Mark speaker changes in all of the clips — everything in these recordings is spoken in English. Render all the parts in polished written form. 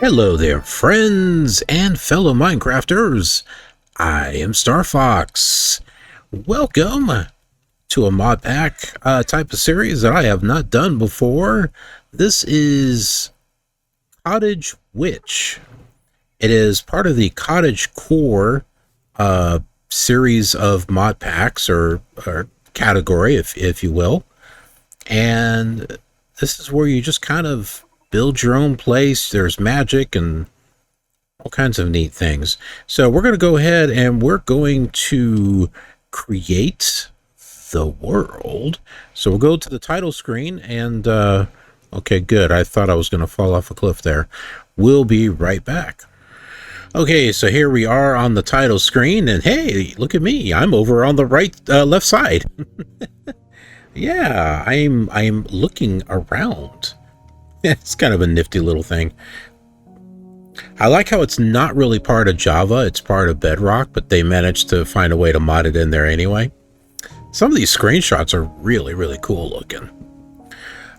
Speaker 1: Hello there, friends and fellow Minecrafters. I am Star Fox. Welcome to a Modpack type of series that I have not done before. This is Cottage Witch. It is part of the Cottagecore series of Modpacks or category, if you will. And this is where you just kind of build your own place. There's magic and all kinds of neat things. So we're going to go ahead and we're going to create the world. So we'll go to the title screen and, okay, good. I thought I was going to fall off a cliff there. We'll be right back. Okay, so here we are on the title screen, and hey, look at me. I'm over on the left side. Yeah, I'm looking around. It's kind of a nifty little thing. I like how it's not really part of Java, it's part of Bedrock, but they managed to find a way to mod it in there anyway. Some of these screenshots are really, really cool looking.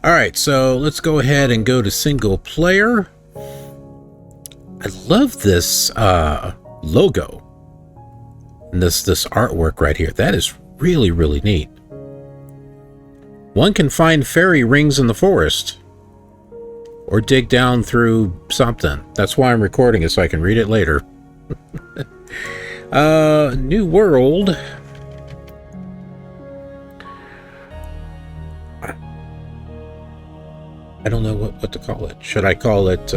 Speaker 1: Alright, so let's go ahead and go to single player. I love this logo and this artwork right here. That is really, really neat. One can find fairy rings in the forest. Or dig down through something. That's why I'm recording it, so I can read it later. New world. I don't know what to call it. Should I call it,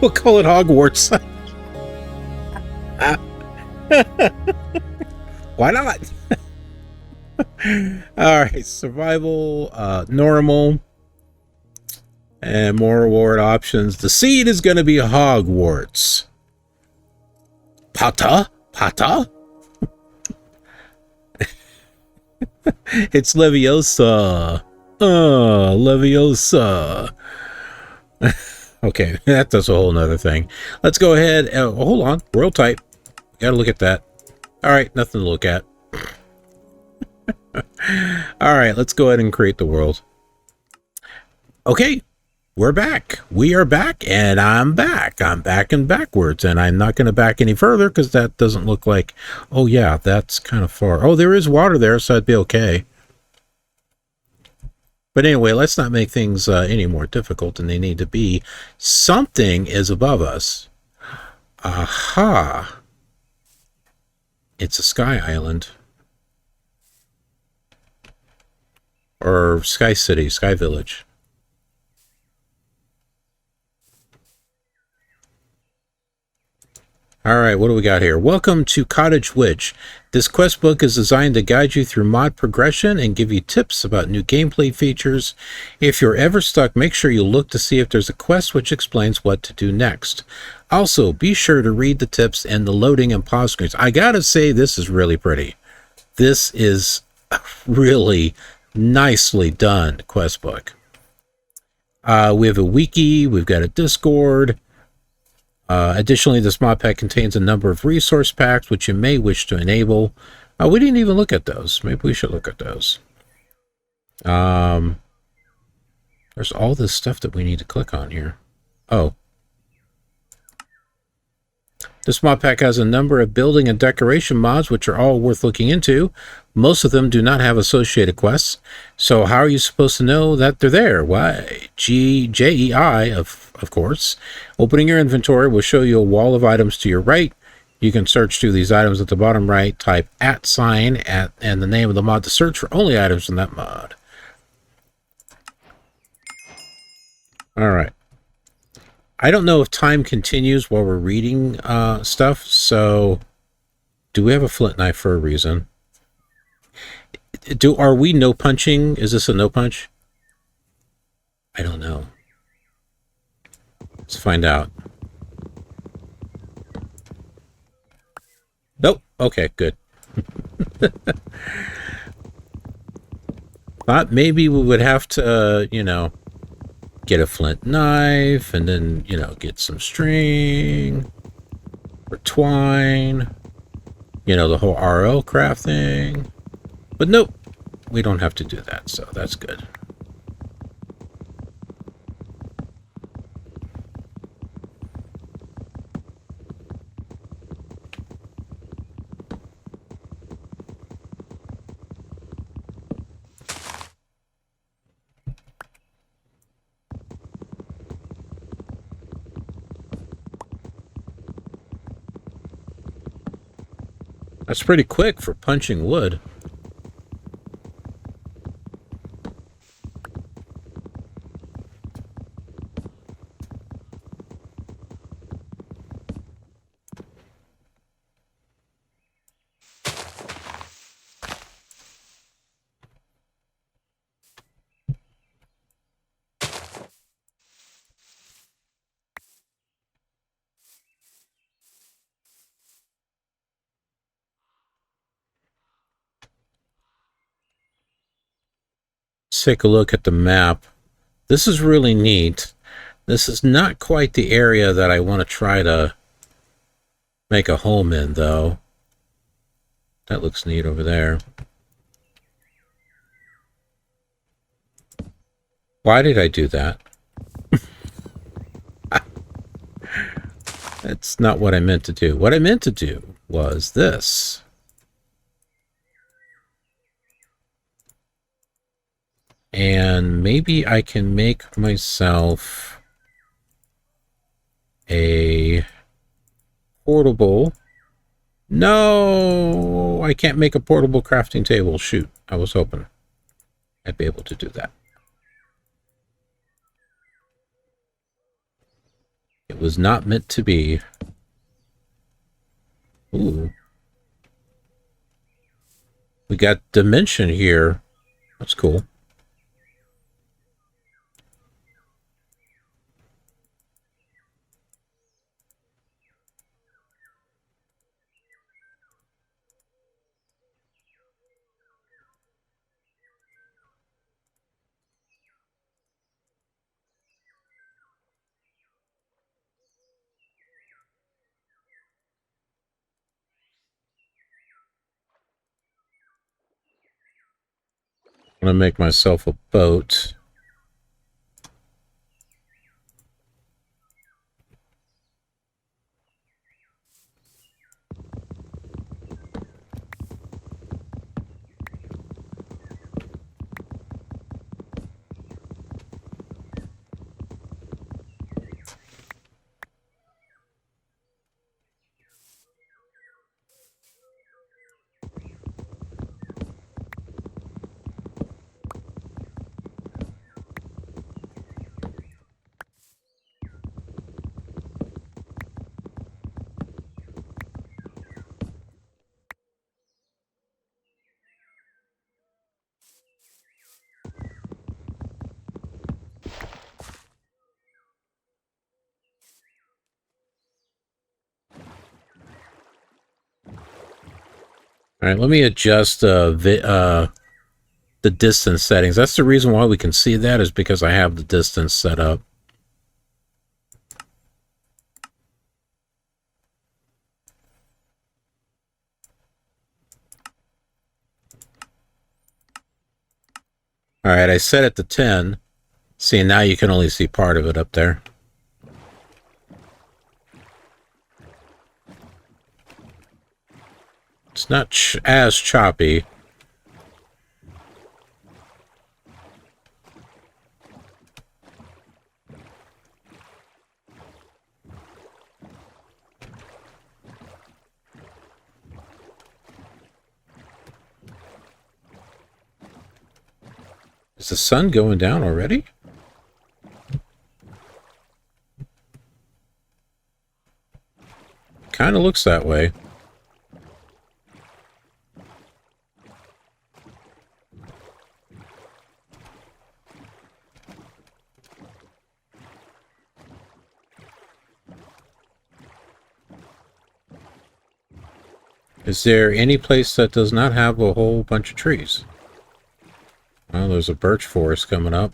Speaker 1: we'll call it Hogwarts. Why not? All right, survival, normal, and more reward options. The seed is going to be Hogwarts. Pata? It's Leviosa. Leviosa. Okay, that's a whole nother thing. Let's go ahead. Hold on, world type. Gotta look at that. All right, nothing to look at. All right, let's go ahead and create the world. Okay, we're back. We are back, and I'm back. I'm back and backwards, and I'm not going to back any further because that doesn't look like... Oh, yeah, that's kind of far. Oh, there is water there, so I'd be okay. But anyway, let's not make things any more difficult than they need to be. Something is above us. Aha. It's a sky island. Or sky city, sky village. Alright, what do we got here? Welcome to Cottage Witch. This quest book is designed to guide you through mod progression and give you tips about new gameplay features. If you're ever stuck, make sure you look to see if there's a quest which explains what to do next. Also, be sure to read the tips and the loading and pause screens. I gotta say, this is really pretty. This is really nicely done quest book. We have a wiki, we've got a Discord. Additionally, this mod pack contains a number of resource packs which you may wish to enable. We didn't even look at those. Maybe we should look at those. There's all this stuff that we need to click on here. Oh. This mod pack has a number of building and decoration mods which are all worth looking into. Most of them do not have associated quests. So how are you supposed to know that they're there? Why? JEI, of course. Opening your inventory will show you a wall of items to your right. You can search through these items at the bottom right. Type @ and the name of the mod to search for only items in that mod. All right. I don't know if time continues while we're reading stuff, so do we have a flint knife for a reason? Are we no punching? Is this a no punch? I don't know. Let's find out. Nope. Okay, good. Thought maybe we would have to, you know, get a flint knife and then, you know, get some string or twine. you know, the whole RL craft thing. But nope, we don't have to do that, so that's good. That's pretty quick for punching wood. Let's take a look at the map. This is really neat. This is not quite the area that I want to try to make a home in, though. That looks neat over there. Why did I do that? That's not what I meant to do. What I meant to do was this. And maybe I can make myself a portable... No! I can't make a portable crafting table. Shoot. I was hoping I'd be able to do that. It was not meant to be. Ooh. We got dimension here. That's cool. I'm going to make myself a boat. All right, let me adjust the distance settings. That's the reason why we can see that, is because I have the distance set up. All right, I set it to 10. See, now you can only see part of it up there. It's not as choppy. Is the sun going down already? Kind of looks that way. Is there any place that does not have a whole bunch of trees? Well, there's a birch forest coming up.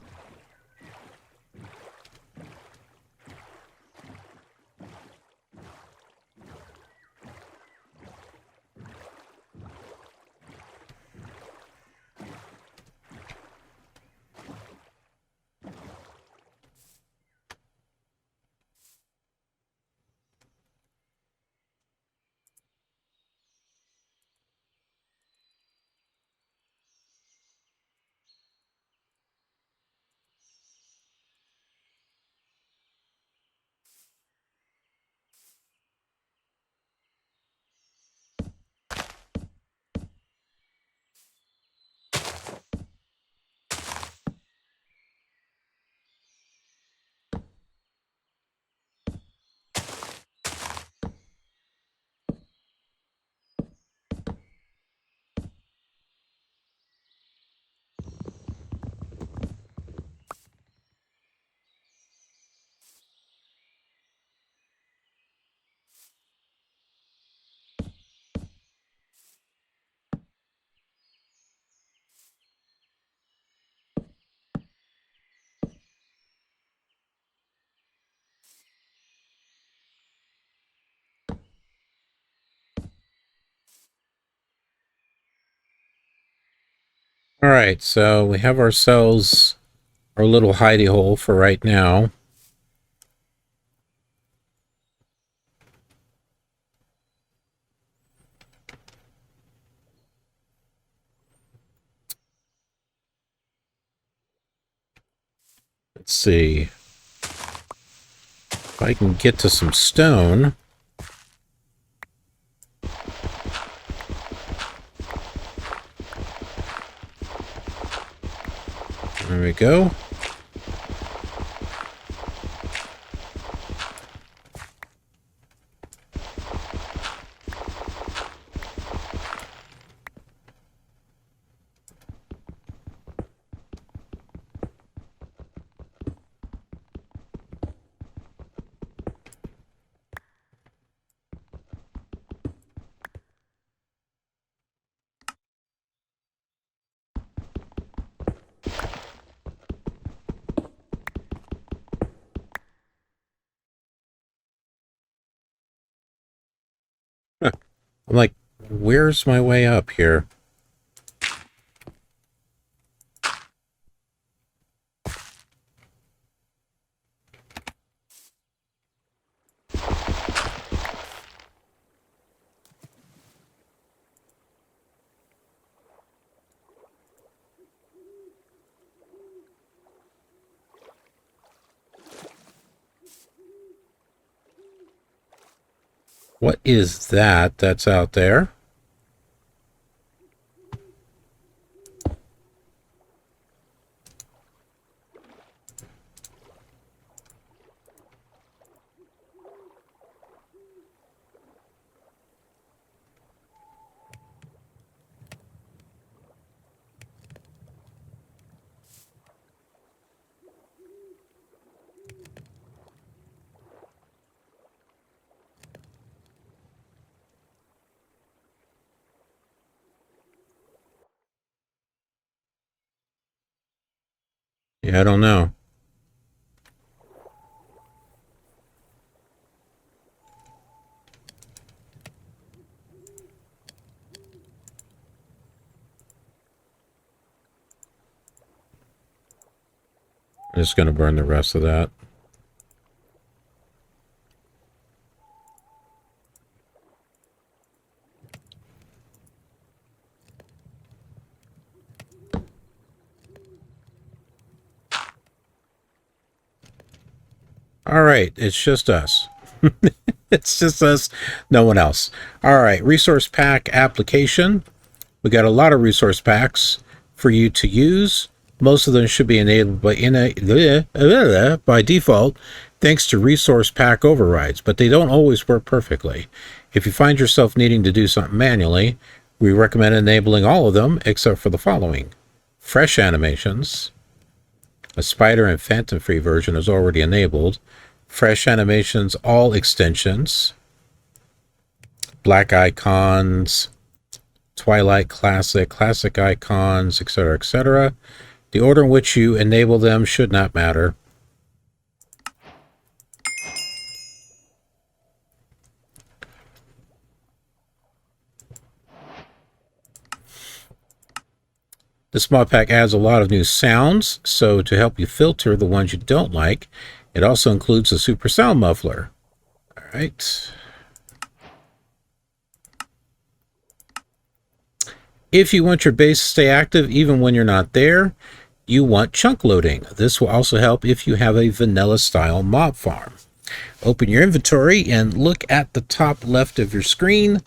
Speaker 1: All right, so we have ourselves our little hidey hole for right now. Let's see if I can get to some stone. There we go. I'm like, where's my way up here? What is that that's out there? Yeah, I don't know. I'm just going to burn the rest of that. All right, it's just us. It's just us, no one else. All right, resource pack application. We got a lot of resource packs for you to use. Most of them should be enabled by default, thanks to resource pack overrides, but they don't always work perfectly. If you find yourself needing to do something manually, we recommend enabling all of them except for the following: fresh animations. A spider and phantom free version is already enabled. Fresh animations, all extensions, black icons, Twilight Classic, classic icons, etc., etc. The order in which you enable them should not matter. This mod pack adds a lot of new sounds, so to help you filter the ones you don't like, it also includes a super sound muffler. All right. If you want your base to stay active even when you're not there, you want chunk loading. This will also help if you have a vanilla style mob farm. Open your inventory and look at the top left of your screen.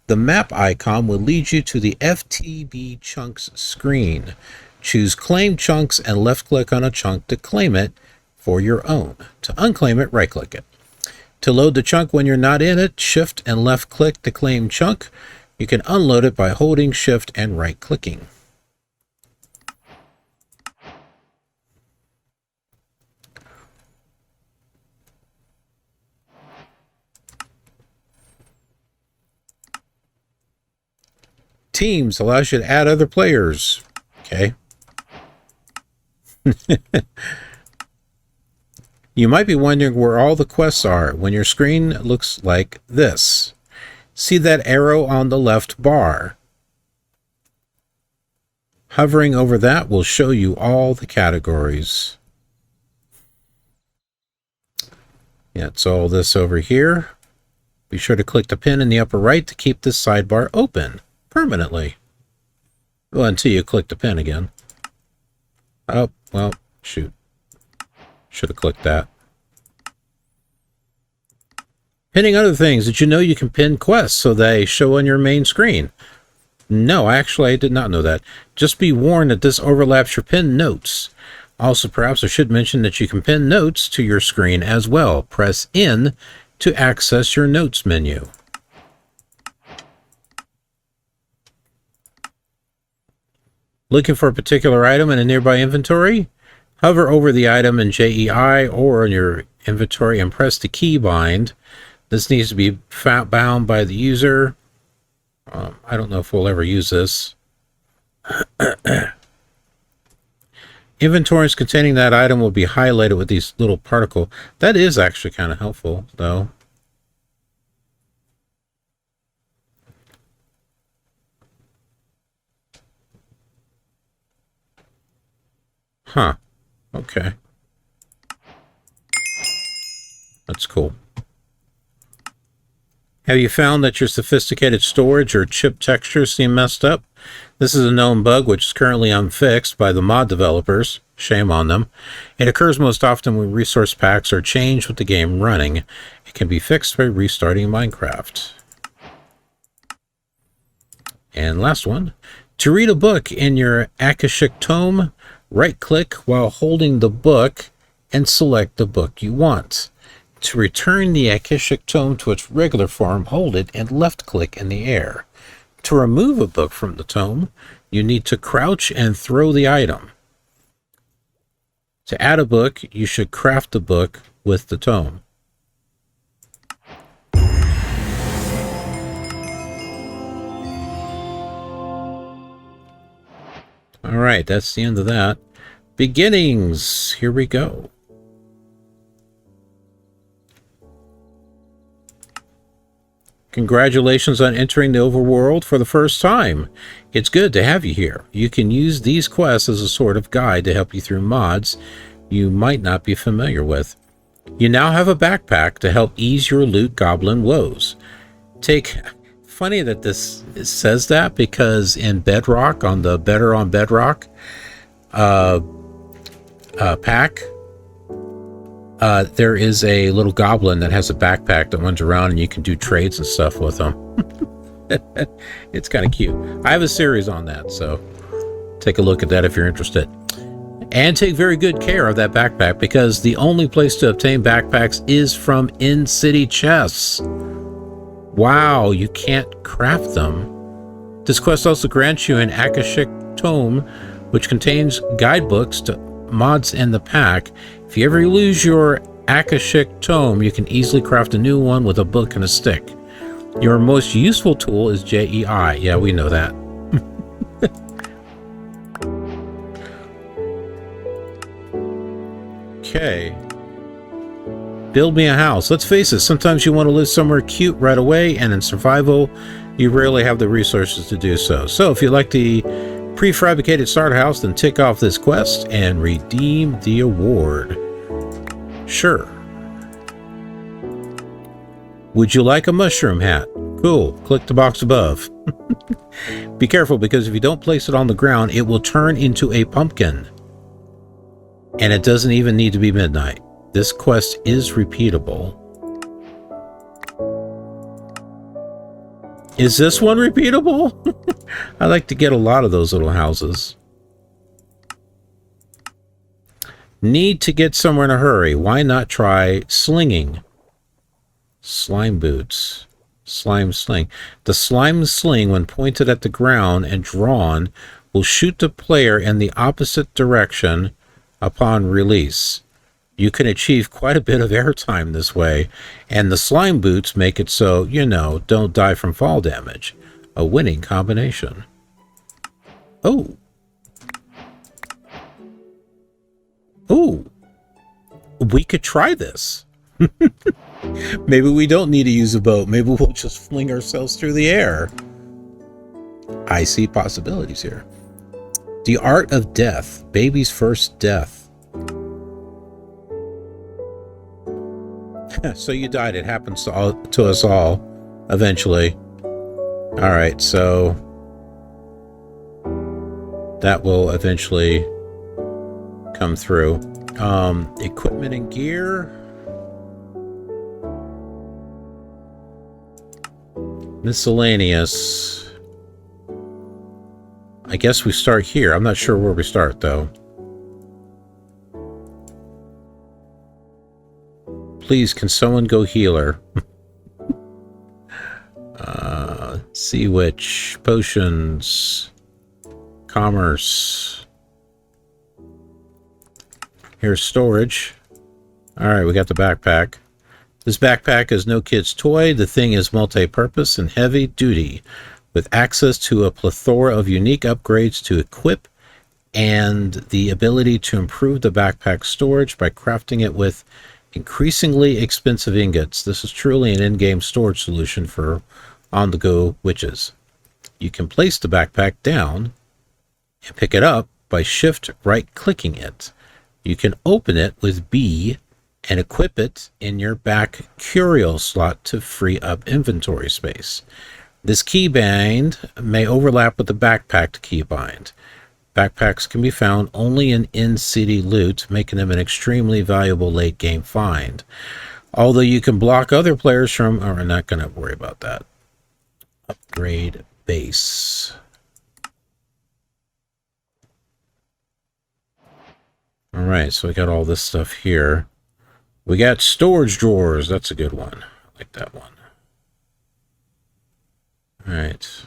Speaker 1: The map icon will lead you to the FTB chunks screen. Choose claim chunks and left click on a chunk to claim it for your own. To unclaim it, right click it. To load the chunk when you're not in it, shift and left click to claim chunk. You can unload it by holding shift and right clicking. Teams allows you to add other players. Okay. You might be wondering where all the quests are when your screen looks like this. See that arrow on the left bar? Hovering over that will show you all the categories. Yeah, it's all this over here. Be sure to click the pin in the upper right to keep this sidebar open permanently. Well, until you click the pin again. Oh, well, shoot. Should have clicked that. Pinning other things. Did you know you can pin quests so they show on your main screen? No, actually, I did not know that. Just be warned that this overlaps your pinned notes. Also, perhaps I should mention that you can pin notes to your screen as well. Press in to access your notes menu. Looking for a particular item in a nearby inventory? Hover over the item in JEI or in your inventory and press the key bind. This needs to be bound by the user. I don't know if we'll ever use this. Inventories containing that item will be highlighted with these little particle. That is actually kind of helpful, though. Huh. Okay. That's cool. Have you found that your sophisticated storage or chip textures seem messed up? This is a known bug which is currently unfixed by the mod developers. Shame on them. It occurs most often when resource packs are changed with the game running. It can be fixed by restarting Minecraft. And last one. To read a book in your Akashic Tome, right-click while holding the book and select the book you want. To return the Akashic Tome to its regular form, hold it and left-click in the air. To remove a book from the tome, you need to crouch and throw the item. To add a book, you should craft the book with the tome. All right, that's the end of that. Beginnings. Here we go. Congratulations on entering the overworld for the first time. It's good to have you here. You can use these quests as a sort of guide to help you through mods you might not be familiar with. You now have a backpack to help ease your loot goblin woes. Funny that this says that, because in Bedrock, on the Better on Bedrock pack, there is a little goblin that has a backpack that runs around and you can do trades and stuff with them. It's kind of cute. I have a series on that, so take a look at that if you're interested. And take very good care of that backpack, because the only place to obtain backpacks is from in-city chests. Wow, you can't craft them. This quest also grants you an Akashic Tome, which contains guidebooks to mods in the pack. If you ever lose your Akashic Tome, you can easily craft a new one with a book and a stick. Your most useful tool is JEI. Yeah, we know that. Okay. Build me a house. Let's face it, sometimes you want to live somewhere cute right away, and in survival, you rarely have the resources to do so. So if you like the prefabricated starter house, then tick off this quest and redeem the award. Sure. Would you like a mushroom hat? Cool. Click the box above. Be careful, because if you don't place it on the ground, it will turn into a pumpkin. And it doesn't even need to be midnight. This quest is repeatable. Is this one repeatable? I like to get a lot of those little houses. Need to get somewhere in a hurry. Why not try slinging? Slime boots. Slime sling. The slime sling, when pointed at the ground and drawn, will shoot the player in the opposite direction upon release. You can achieve quite a bit of airtime this way, and the slime boots make it so, you know, don't die from fall damage. A winning combination. Oh. Oh. We could try this. Maybe we don't need to use a boat. Maybe we'll just fling ourselves through the air. I see possibilities here. The Art of Death. Baby's first death. So you died. It happens to us all eventually. Alright, so that will eventually come through. Equipment and gear. Miscellaneous. I guess we start here. I'm not sure where we start, though. Please, can someone go healer? Sea Witch. Potions. Commerce. Here's storage. Alright, we got the backpack. This backpack is no kid's toy. The thing is multi-purpose and heavy duty, with access to a plethora of unique upgrades to equip and the ability to improve the backpack storage by crafting it with increasingly expensive ingots. This is truly an in-game storage solution for on-the-go witches. You can place the backpack down and pick it up by shift right-clicking it. You can open it with B and equip it in your back curio slot to free up inventory space. This keybind may overlap with the backpack keybind. Backpacks can be found only in city loot, making them an extremely valuable late-game find. Although you can block other players from... Oh, we're not going to worry about that. Upgrade base. Alright, so we got all this stuff here. We got storage drawers. That's a good one. I like that one. All right.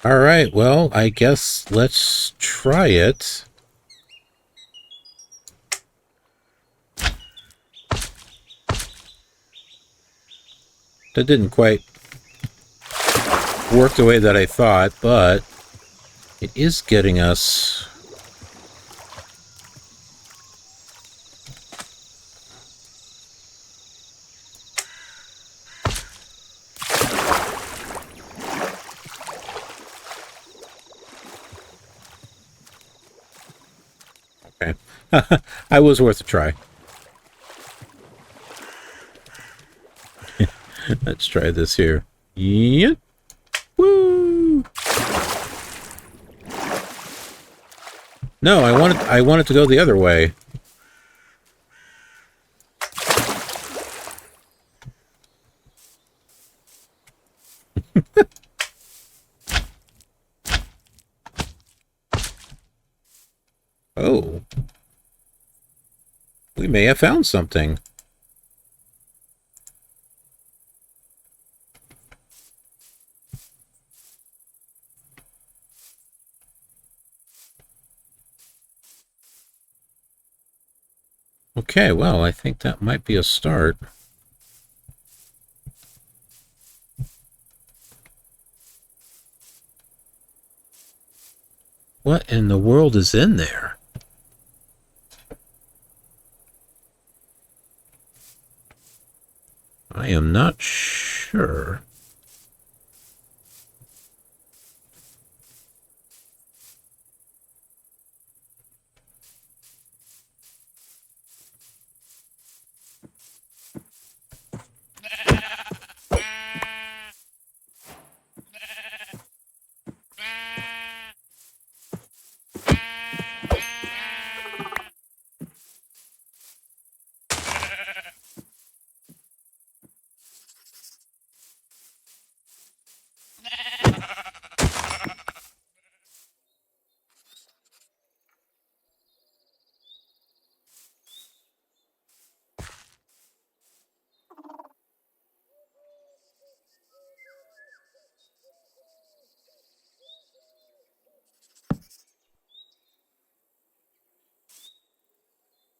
Speaker 1: All right, well, I guess let's try it. That didn't quite work the way that I thought, but it is getting us... Okay. I was worth a try. Let's try this here. Yep. Woo! No, I wanted to go the other way. Oh. We may have found something. Okay, well, I think that might be a start. What in the world is in there? I am not sure.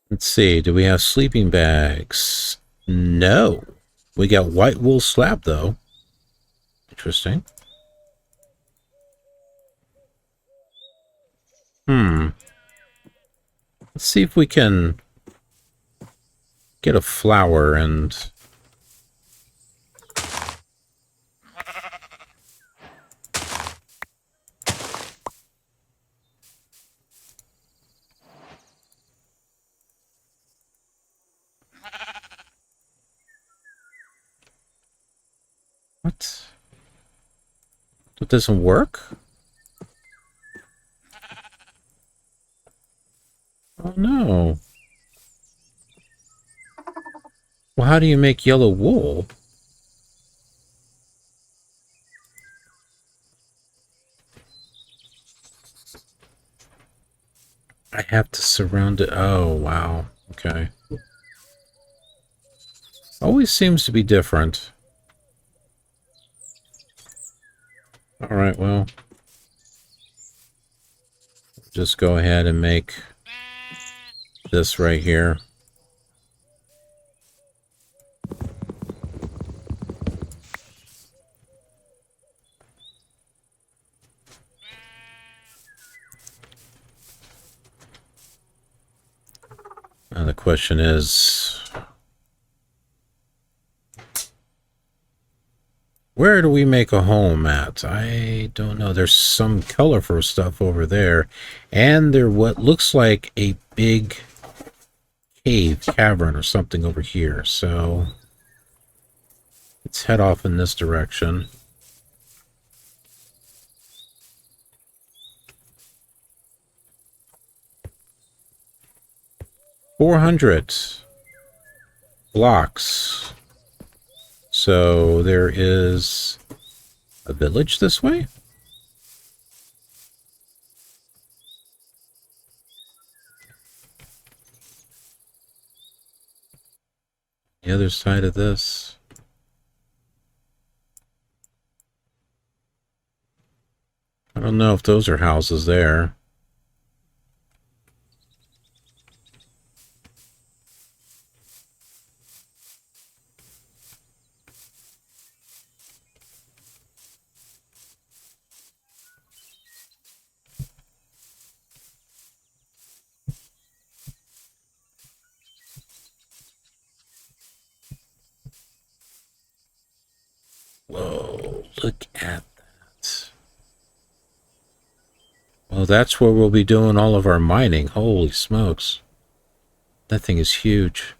Speaker 1: Let's see, do we have sleeping bags? No. We got white wool slab, though. Interesting. Let's see if we can get a flower and... What? That doesn't work? Oh, no. Well, how do you make yellow wool? I have to surround it. Oh, wow. Okay. Always seems to be different. Alright, well. Just go ahead and make this right here. Now the question is, where do we make a home at? I don't know. There's some colorful stuff over there. And there what looks like a big cavern or something over here. So let's head off in this direction. $400 blocks. So there is a village this way? The other side of this. I don't know if those are houses there. Whoa, look at that. Well, that's where we'll be doing all of our mining. Holy smokes. That thing is huge.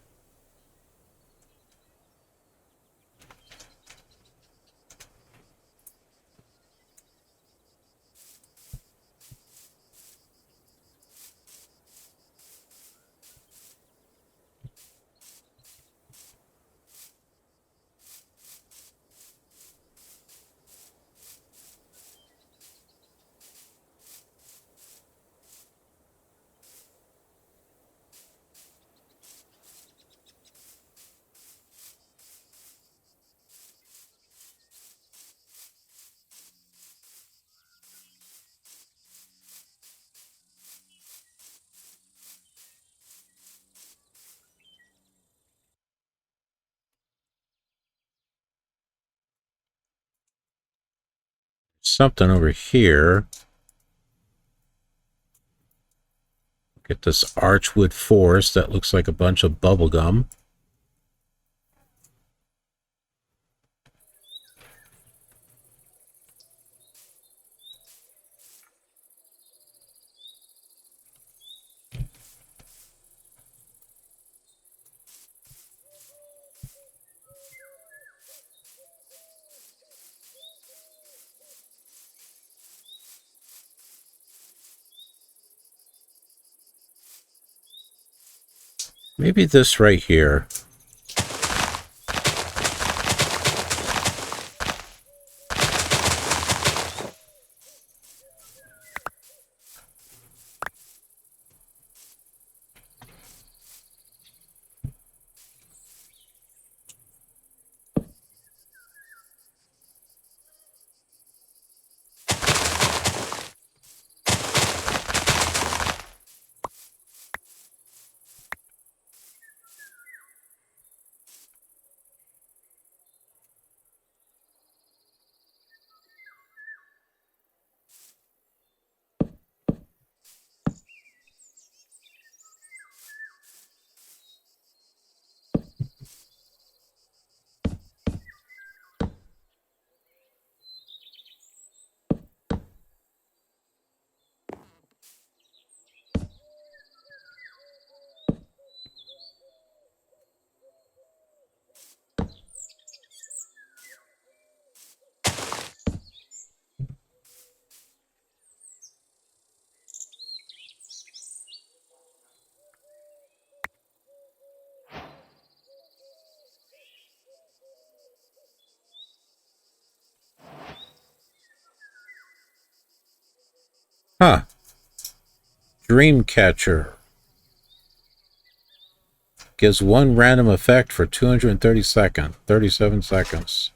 Speaker 1: something over here. Get this archwood forest that looks like a bunch of bubble gum. Maybe this right here. Huh. Dreamcatcher. Gives one random effect for 37 seconds.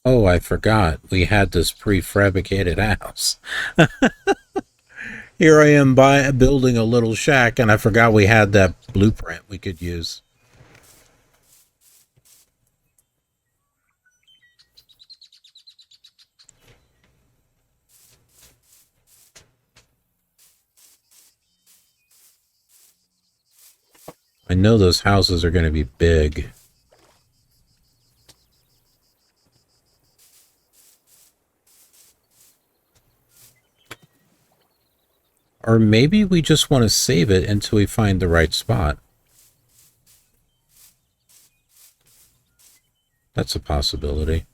Speaker 1: Oh, I forgot. We had this prefabricated house. Here I am building a little shack, and I forgot we had that blueprint we could use. I know those houses are going to be big. Or maybe we just want to save it until we find the right spot. That's a possibility.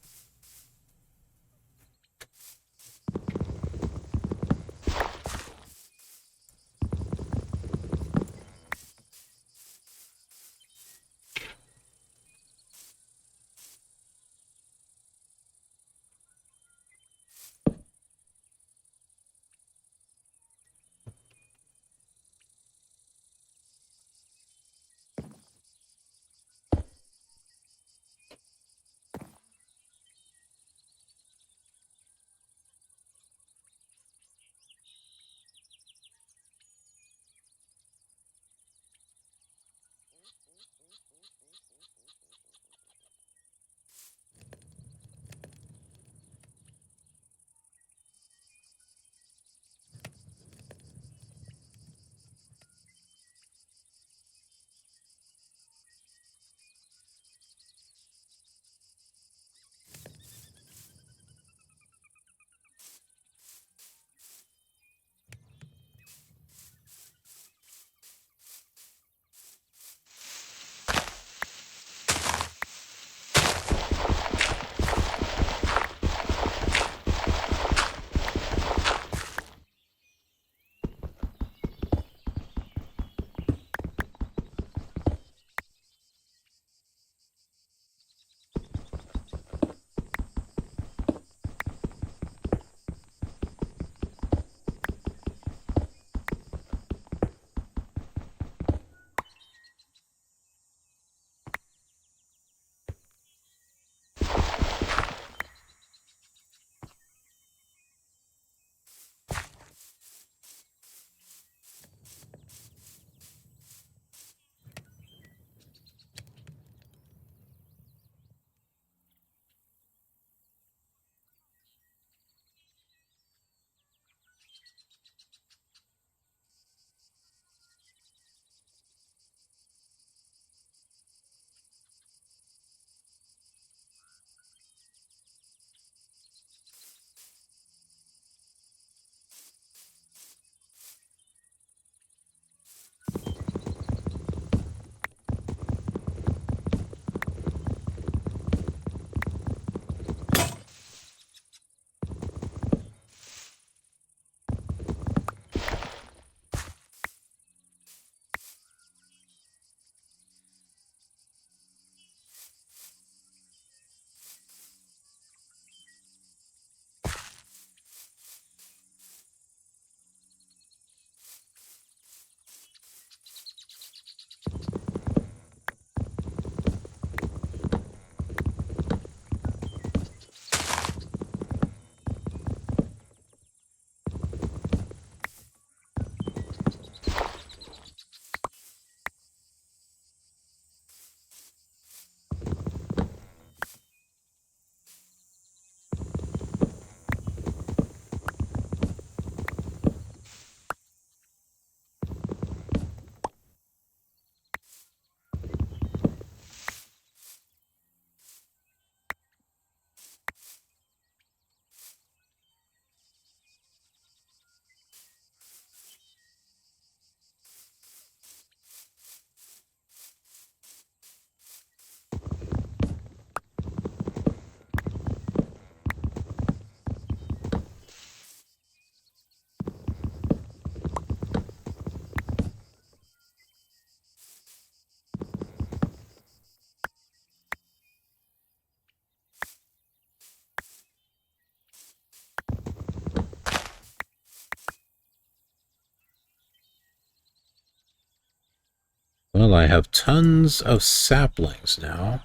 Speaker 1: Well, I have tons of saplings now.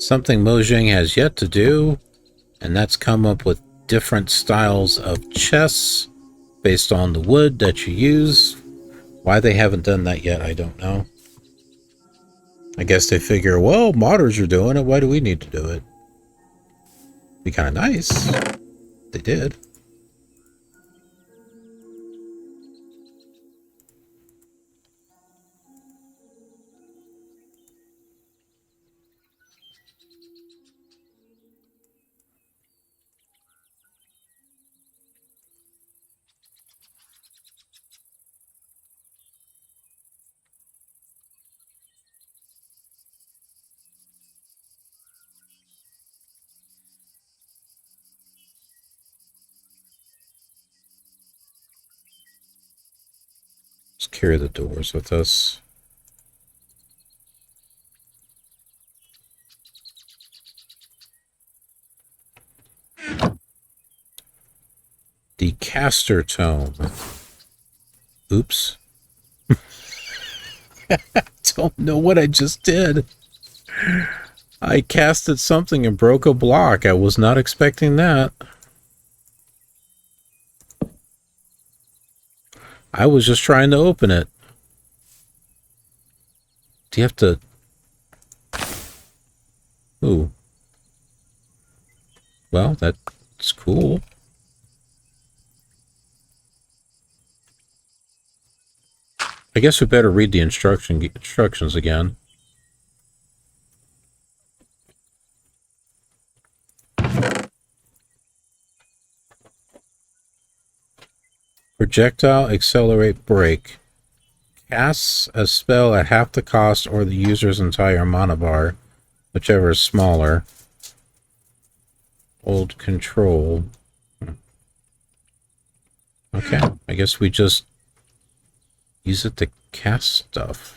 Speaker 1: Something Mojang has yet to do, and that's come up with different styles of chests based on the wood that you use. Why they haven't done that yet, I don't know. I guess they figure, well, modders are doing it, why do we need to do it? Be kind of nice. They did. Let's carry the doors with us. The caster tome. Oops. Don't know what I just did. I casted something and broke a block. I was not expecting that. I was just trying to open it. Do you have to... Ooh. Well, that's cool. I guess we better read the instructions again. Projectile accelerate break. Casts a spell at half the cost or the user's entire mana bar, whichever is smaller. Hold control. Okay, I guess we just use it to cast stuff.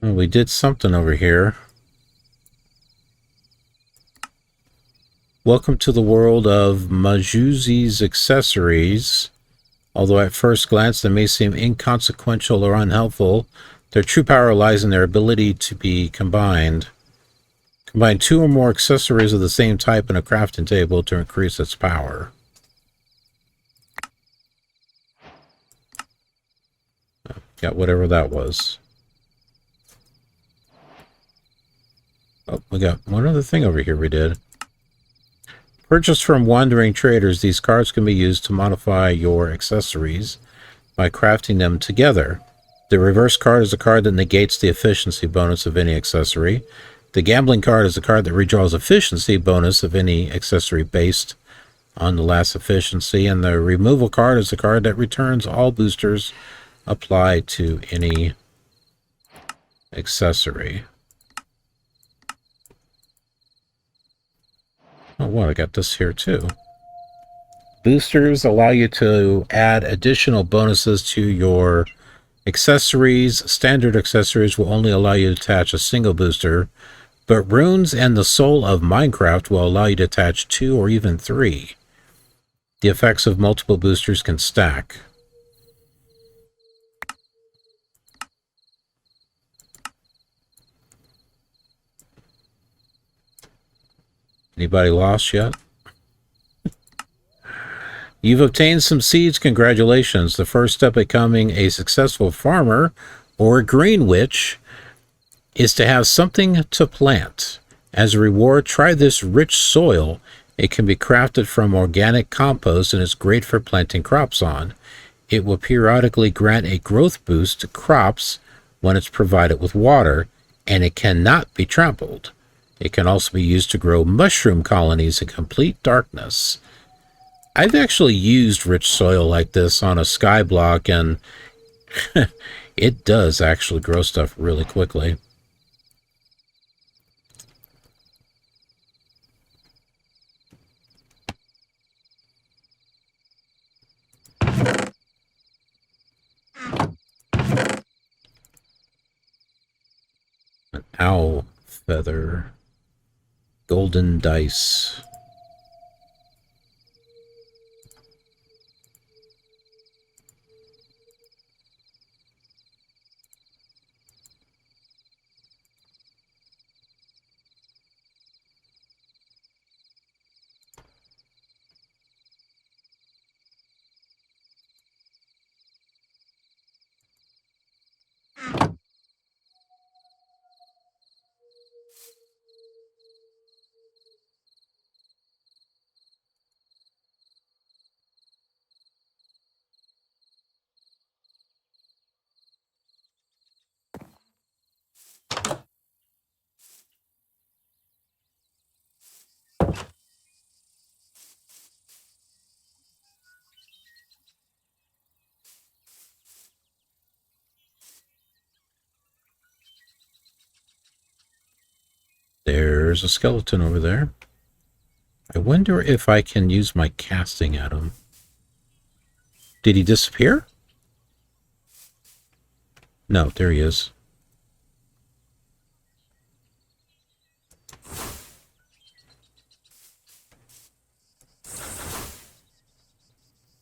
Speaker 1: Well, we did something over here. Welcome to the world of Majuzi's accessories. Although at first glance they may seem inconsequential or unhelpful, their true power lies in their ability to be combined. Combine two or more accessories of the same type in a crafting table to increase its power. Got whatever that was. Oh, we got one other thing over here we did. Purchased from wandering traders, these cards can be used to modify your accessories by crafting them together. The reverse card is a card that negates the efficiency bonus of any accessory. The gambling card is a card that redraws efficiency bonus of any accessory based on the last efficiency, and the removal card is the card that returns all boosters applied to any accessory. Oh, well, I got this here too. Boosters allow you to add additional bonuses to your accessories. Standard accessories will only allow you to attach a single booster, but Runes and the Soul of Minecraft will allow you to attach 2 or even 3. The effects of multiple boosters can stack. Anybody lost yet? You've obtained some seeds. Congratulations. The first step becoming a successful farmer or a green witch is to have something to plant. As a reward, try this rich soil. It can be crafted from organic compost and is great for planting crops on. It will periodically grant a growth boost to crops when it's provided with water, and it cannot be trampled. It can also be used to grow mushroom colonies in complete darkness. I've actually used rich soil like this on a sky block, and it does actually grow stuff really quickly. An owl feather. Golden dice. There's a skeleton over there. I wonder if I can use my casting at him. Did he disappear? No, there he is.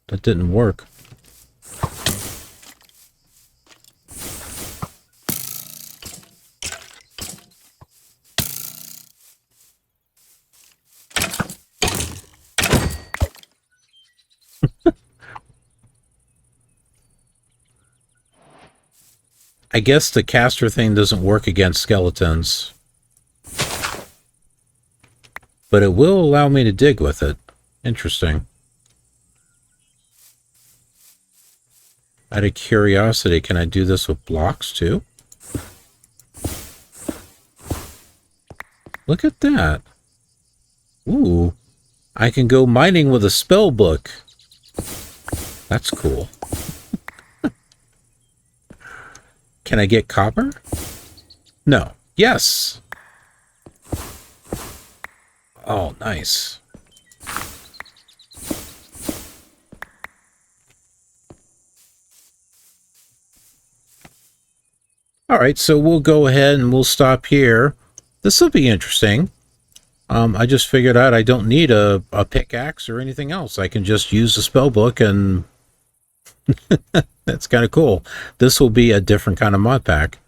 Speaker 1: That didn't work. I guess the caster thing doesn't work against skeletons. But it will allow me to dig with it. Interesting. Out of curiosity, can I do this with blocks too? Look at that. Ooh. I can go mining with a spell book. That's cool. Can I get copper? No. Yes. Oh, nice. All right, so we'll go ahead and we'll stop here. This will be interesting. I just figured out I don't need a pickaxe or anything else. I can just use the spell book, and that's kind of cool. This will be a different kind of mod pack.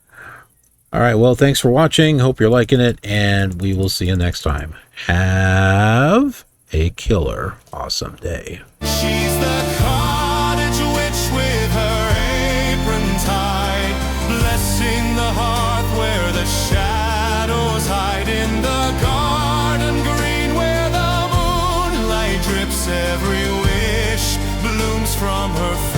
Speaker 1: All right, well, thanks for watching. Hope you're liking it, and we will see you next time. Have a killer awesome day.
Speaker 2: She's the cottage witch with her apron tied, blessing the hearth where the shadows hide, in the garden green where the moonlight drips. Every wish blooms from her face.